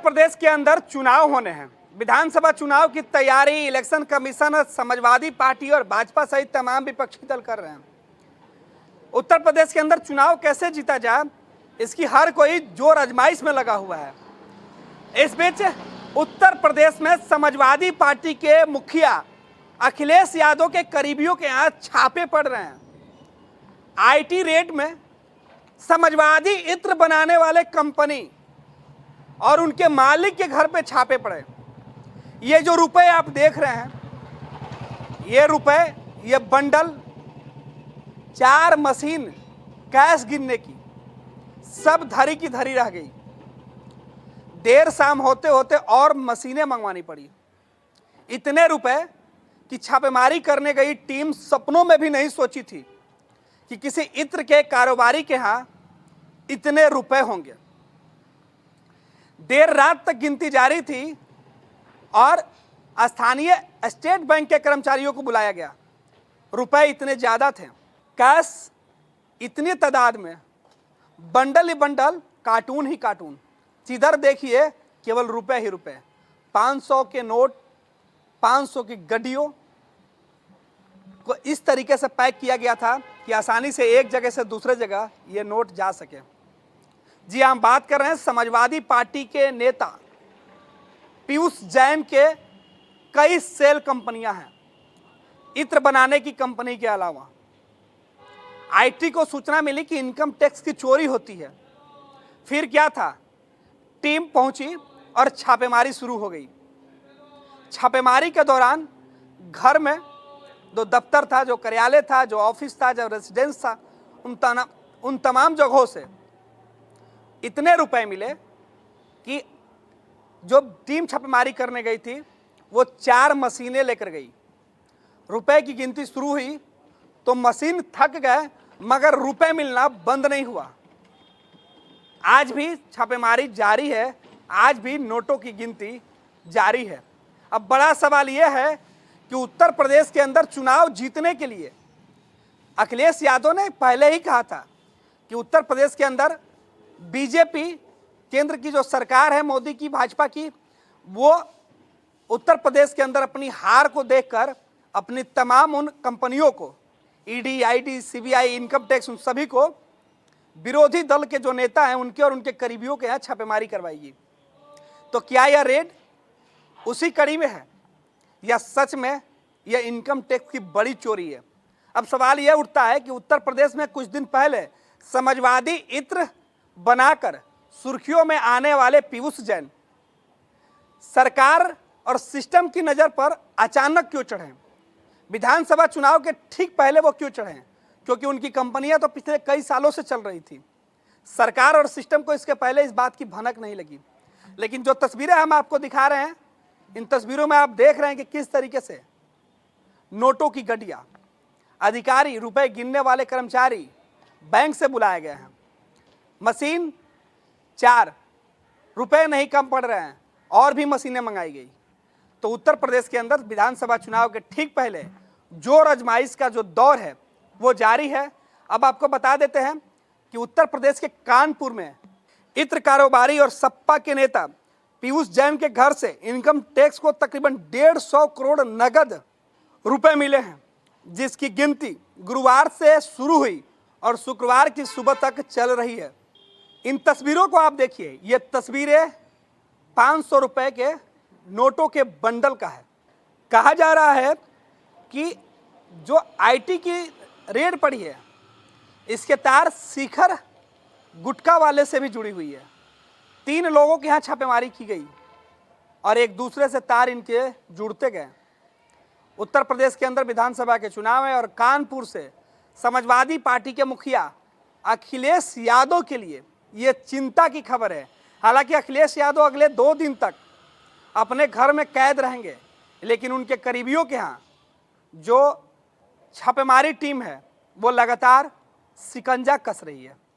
प्रदेश के अंदर चुनाव होने हैं। विधानसभा चुनाव की तैयारी इलेक्शन कमीशन, समाजवादी पार्टी और भाजपा सहित तमाम विपक्षी दल कर रहे हैं। उत्तर प्रदेश के अंदर चुनाव कैसे जीता जाए, इसकी हर कोई जोर आजमाइश में लगा हुआ है। इस बीच उत्तर प्रदेश में समाजवादी पार्टी के मुखिया अखिलेश यादव के करीबियों के यहाँ छापे पड़ रहे हैं। आईटी रेड में समाजवादी इत्र बनाने वाले कंपनी और उनके मालिक के घर पे छापे पड़े। ये जो रुपए आप देख रहे हैं, ये रुपए, ये बंडल, 4 मशीन कैश गिनने की सब धरी की धरी रह गई। देर शाम होते होते और मशीनें मंगवानी पड़ी। इतने रुपए की छापेमारी करने गई टीम सपनों में भी नहीं सोची थी कि किसी इत्र के कारोबारी के यहां इतने रुपए होंगे। देर रात तक गिनती जारी थी और स्थानीय स्टेट बैंक के कर्मचारियों को बुलाया गया। रुपए इतने ज्यादा थे, कैश इतनी तादाद में, बंडल ही बंडल, कार्टून ही कार्टून। जिधर देखिए केवल रुपए ही रुपए। 500 के नोट, 500 की गड्डियों को इस तरीके से पैक किया गया था कि आसानी से एक जगह से दूसरे जगह ये नोट जा सके। जी, हम बात कर रहे हैं समाजवादी पार्टी के नेता पीयूष जैन के कई सेल कंपनियां हैं इत्र बनाने की कंपनी के अलावा। आईटी को सूचना मिली कि इनकम टैक्स की चोरी होती है। फिर क्या था, टीम पहुंची और छापेमारी शुरू हो गई। छापेमारी के दौरान घर में जो दफ्तर था, जो कार्यालय था, जो ऑफिस था, जो रेजिडेंस था, उन तमाम जगहों से इतने रुपए मिले कि जो टीम छापेमारी करने गई थी वो 4 मशीनें लेकर गई। रुपए की गिनती शुरू हुई तो मशीन थक गए, मगर रुपए मिलना बंद नहीं हुआ। आज भी छापेमारी जारी है, आज भी नोटों की गिनती जारी है। अब बड़ा सवाल यह है कि उत्तर प्रदेश के अंदर चुनाव जीतने के लिए अखिलेश यादव ने पहले ही कहा था कि उत्तर प्रदेश के अंदर बीजेपी, केंद्र की जो सरकार है मोदी की, भाजपा की, वो उत्तर प्रदेश के अंदर अपनी हार को देखकर अपनी तमाम उन कंपनियों को, ED, IT, CBI, income tax, उन सभी को, विरोधी दल के जो नेता हैं उनके और उनके करीबियों के यहाँ छापेमारी करवाएगी। तो क्या यह रेड उसी कड़ी में है या सच में यह इनकम टैक्स की बड़ी चोरी है? अब सवाल यह उठता है कि उत्तर प्रदेश में कुछ दिन पहले समाजवादी इत्र बनाकर सुर्खियों में आने वाले पीयूष जैन सरकार और सिस्टम की नज़र पर अचानक क्यों चढ़े? विधानसभा चुनाव के ठीक पहले वो क्यों चढ़े? क्योंकि उनकी कंपनियां तो पिछले कई सालों से चल रही थी। सरकार और सिस्टम को इसके पहले इस बात की भनक नहीं लगी। लेकिन जो तस्वीरें हम आपको दिखा रहे हैं, इन तस्वीरों में आप देख रहे हैं कि किस तरीके से नोटों की गड्डियां, अधिकारी, रुपए गिनने वाले कर्मचारी बैंक से बुलाए गए हैं। मशीन 4, रुपए नहीं कम पड़ रहे हैं, और भी मशीनें मंगाई गई। तो उत्तर प्रदेश के अंदर विधानसभा चुनाव के ठीक पहले जोर आजमाइश का जो दौर है वो जारी है। अब आपको बता देते हैं कि उत्तर प्रदेश के कानपुर में इत्र कारोबारी और सपा के नेता पीयूष जैन के घर से इनकम टैक्स को तकरीबन 150 करोड़ नगद रुपए मिले हैं, जिसकी गिनती गुरुवार से शुरू हुई और शुक्रवार की सुबह तक चल रही है। इन तस्वीरों को आप देखिए, ये तस्वीरें 500 रुपए के नोटों के बंडल का है। कहा जा रहा है कि जो आईटी की रेड पड़ी है, इसके तार शिखर गुटखा वाले से भी जुड़ी हुई है। 3 लोगों के यहाँ छापेमारी की गई और एक दूसरे से तार इनके जुड़ते गए। उत्तर प्रदेश के अंदर विधानसभा के चुनाव है और कानपुर से समाजवादी पार्टी के मुखिया अखिलेश यादव के लिए ये चिंता की खबर है। हालांकि अखिलेश यादव अगले 2 दिन तक अपने घर में कैद रहेंगे, लेकिन उनके करीबियों के यहाँ जो छापेमारी टीम है वो लगातार शिकंजा कस रही है।